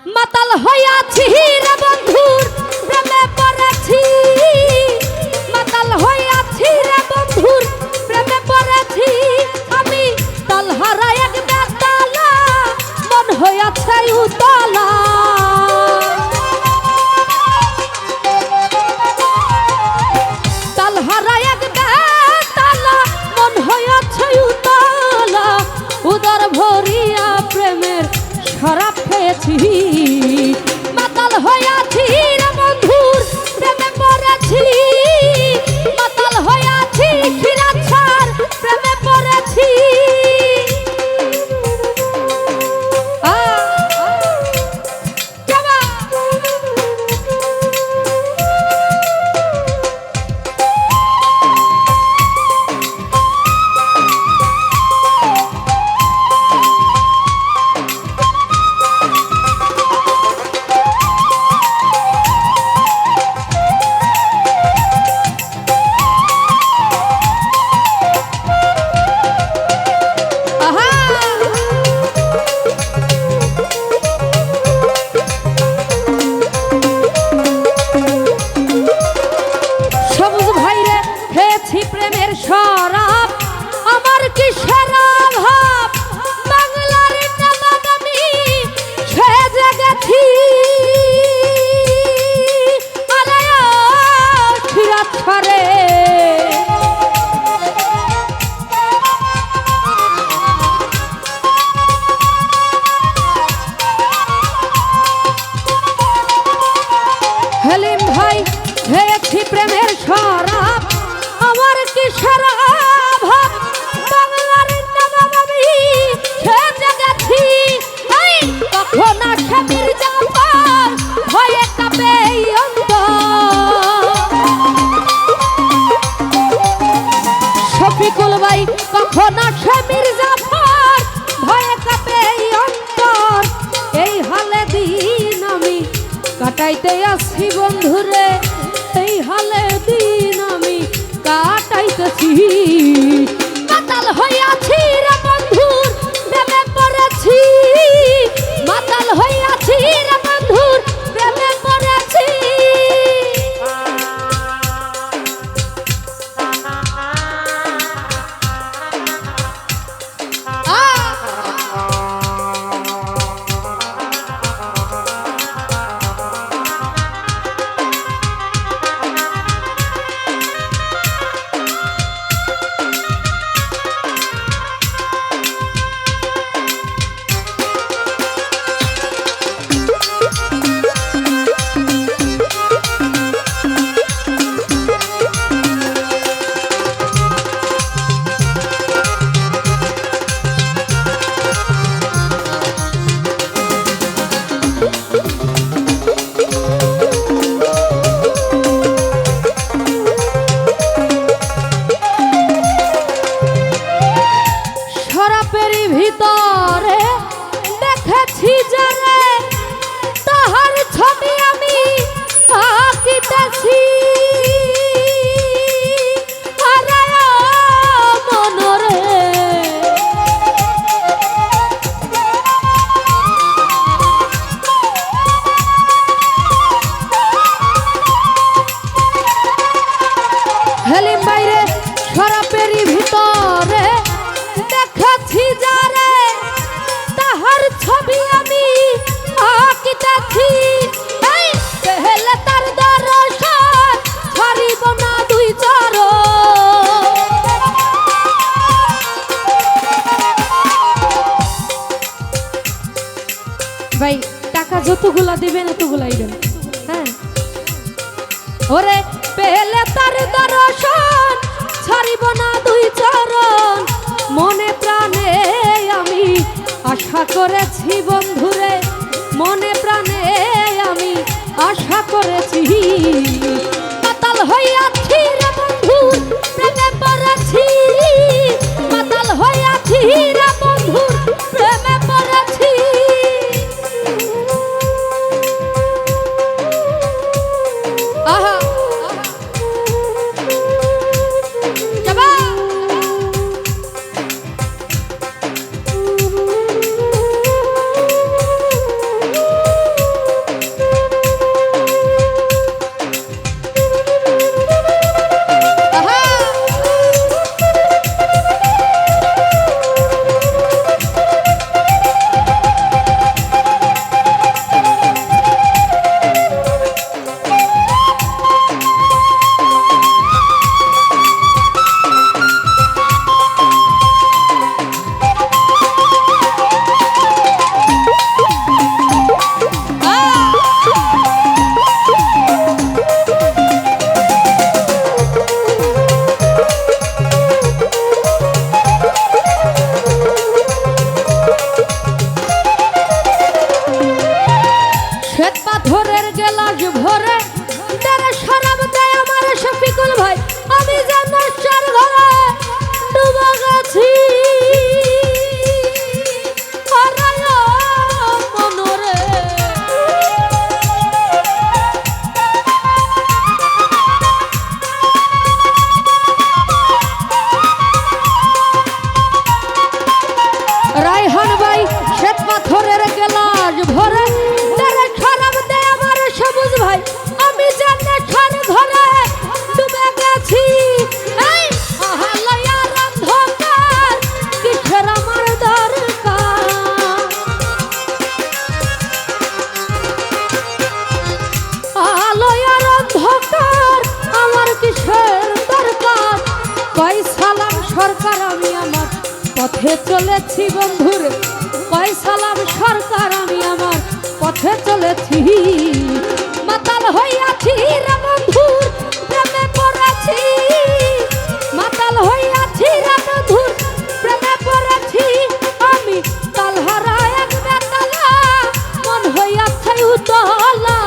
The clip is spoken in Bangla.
মাতাল হইয়াছি রে বন্ধুর প্রেমে পড়েছি, মাতাল হইয়াছি রে বন্ধুর প্রেমে পড়েছি। আমি তালহারা এক বেতালা, মন হইয়াছে উতলা। তালহারা এক বেতালা, মন হইয়াছে উতলা। উদর ভরিয়া প্রেমের শরাব খেয়েছি, মাতাল হইয়াছি রে বন্ধুর প্রেমে পড়েছি, মাতাল হইয়াছি খিরাছার প্রেমে পড়েছি। প্রেমের শরাব আমার কি শরাব ভাব, বাংলার নবাব আমি সেজে গেছি। আরে খিরাছারে হেলিম ভাই খেয়েছি প্রেমের শরাব আমার কি শরাব, বাংলার নবাব আমি সেজে গেছি। কখন আসে মির্জাফর ভয়ে কাঁপে অন্তর, শফিকুল ভাই কখন আসে মির্জাফর ভয়ে কাঁপে অন্তর। এই হালে দিন আমি কাটাইতে আসি বন্ধুরে, এই হালে দিন আমি কাটাইতেছি। মাতাল হইয়াছি রে বন্ধুর প্রেমে পড়েছি, মাতাল হইয়াছি রে বন্ধুর প্রেমে পড়েছি। ভিতরে দেখেছি যারে, তাহার ছবি আমি আঁকিতেছি। মনরে হেলিম বাইরে শরাবেরই ভিতরে দেখেছি যারে, তাহার ছবি আমি আঁকিতেছি। এই পেলে তার দর্শন ছাড়িব না দুই চরণ। ভাই টাকা যতগুলা দিবেন এতগুলাই দেন, হ্যাঁ। ওরে পেলে তার দর্শন ছাড়িব না দুই চরণ, মনে প্রাণে আমি আশা করেছি বন্ধুরে, মনে প্রাণে আমি আশা করেছি। মাতাল হইয়াছি রে বন্ধুর প্রেমে পড়েছি, মাতাল হইয়াছি রে বন্ধুর প্রেমে পড়েছি। আহা গেলাস ভরে তারা শরাব দেয় আমার শফিকুল ভাই আমি যেন চার ঘরে ডুবে গেছি মনরে রায়হান ভাই শ্বেত পাথরের গেলাস ভরে তারা শরাব দেয় আমার সবুজ ভাই আমি যেন চার ঘরে ডুবে গেছি এই আহালয়ার অন্ধকার কিসের আমার দরকার আলোয়ার অন্ধকার আমার কিসের দরকার কয় সালাম সরকার আমি আমার পথে চলেছি বন্ধুর কয় সালাম সরকার আমি আমার পথে চলেছি মাতাল হইয়াছি রে বন্ধুর প্রেমে পড়েছি মাতাল হইয়াছি রে বন্ধুর প্রেমে পড়েছি আমি তালহারা এক বেতালা মন হইয়াছে উতলা